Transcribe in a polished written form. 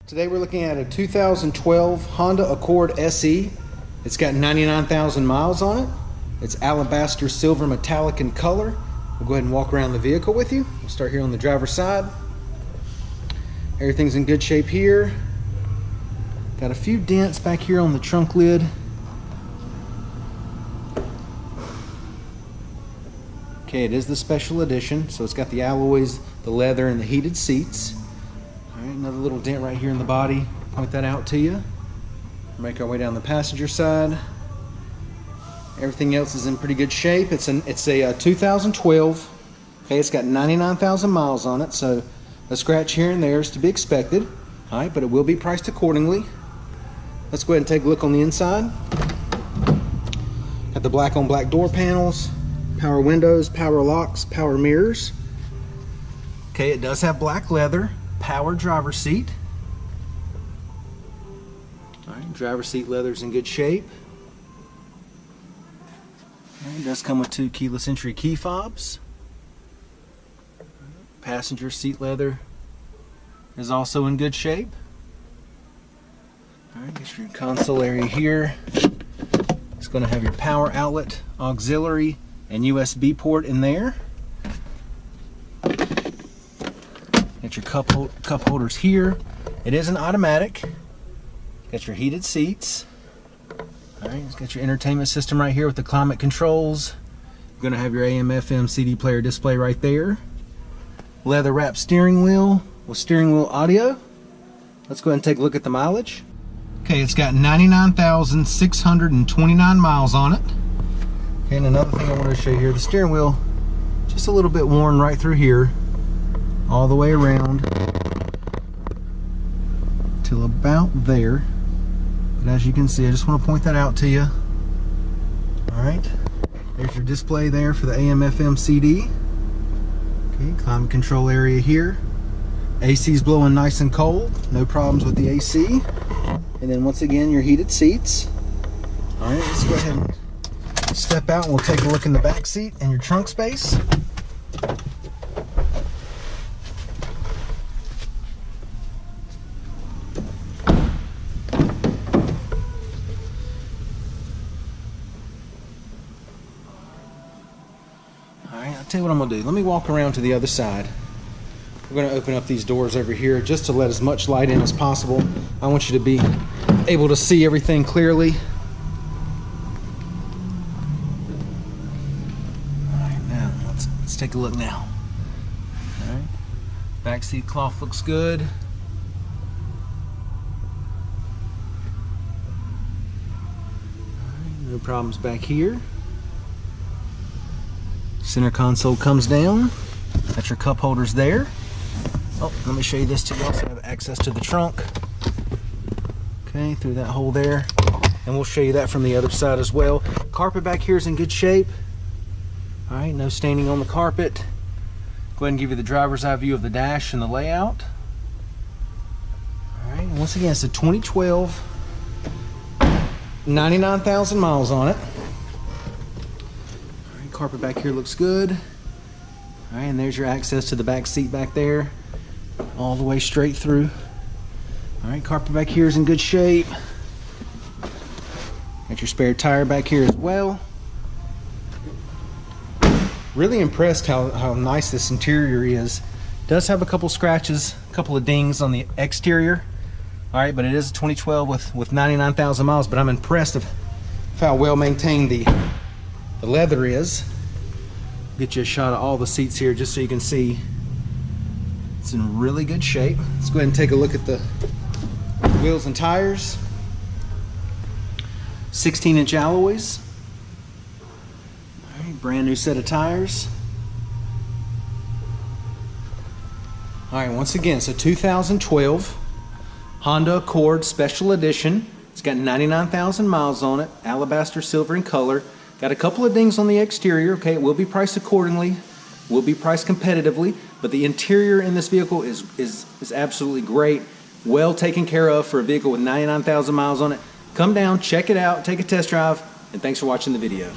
Today we're looking at a 2012 Honda Accord SE. It's got 99,000 miles on it. It's alabaster silver metallic in color. We'll go ahead and walk around the vehicle with you. We'll start here on the driver's side. Everything's in good shape here. Got a few dents back here on the trunk lid. Okay, it is the special edition, so it's got the alloys, the leather, and the heated seats. Alright, another little dent right here in the body. Point that out to you. Make our way down the passenger side. Everything else is in pretty good shape. It's a 2012. Okay, it's got 99,000 miles on it, so a scratch here and there is to be expected. Alright, but it will be priced accordingly. Let's go ahead and take a look on the inside. Got the black on black door panels, power windows, power locks, power mirrors. Okay, it does have black leather, power driver's seat. Alright, driver's seat leather's in good shape. It does come with 2 keyless entry key fobs. Passenger seat leather is also in good shape. Alright, get your console area here. It's going to have your power outlet, auxiliary, and USB port in there. Get your cup holders here. It is an automatic. Got your heated seats. Alright, it's got your entertainment system right here with the climate controls. You're going to have your AM, FM, CD player display right there. Leather wrapped steering wheel with steering wheel audio. Let's go ahead and take a look at the mileage. Okay, it's got 99,629 miles on it. Okay, and another thing I want to show you here, the steering wheel just a little bit worn right through here, all the way around till about there. But as you can see, I just want to point that out to you. Alright, there's your display there for the AM, FM, CD. Okay, climate control area here. AC's blowing nice and cold, no problems with the AC. And then once again, your heated seats. Alright, let's go ahead and step out and we'll take a look in the back seat and your trunk space. Alright, I'll tell you what I'm going to do. Let me walk around to the other side. We're going to open up these doors over here just to let as much light in as possible. I want you to be able to see everything clearly. Alright, now let's take a look now. Alright, back seat cloth looks good. Alright, no problems back here. Center console comes down. Got your cup holders there. Oh, let me show you this too. You also have access to the trunk. Okay, through that hole there. And we'll show you that from the other side as well. Carpet back here is in good shape. Alright, no staining on the carpet. Go ahead and give you the driver's eye view of the dash and the layout. Alright, and once again, it's a 2012, 99,000 miles on it. Alright, carpet back here looks good. Alright, and there's your access to the back seat back there, all the way straight through. Alright, carpet back here is in good shape. Got your spare tire back here as well. Really impressed how nice this interior is. Does have a couple scratches, a couple of dings on the exterior. Alright, but it is a 2012 with 99,000 miles, but I'm impressed of how well maintained the leather is. Get you a shot of all the seats here just so you can see it's in really good shape. Let's go ahead and take a look at the wheels and tires. 16-inch alloys. All right, brand new set of tires. All right, once again, so 2012 Honda Accord Special Edition. It's got 99,000 miles on it, alabaster silver in color. Got a couple of dings on the exterior. Okay, it will be priced accordingly, will be priced competitively, but the interior in this vehicle is absolutely great, well taken care of for a vehicle with 99,000 miles on it. Come down, check it out, take a test drive, and thanks for watching the video.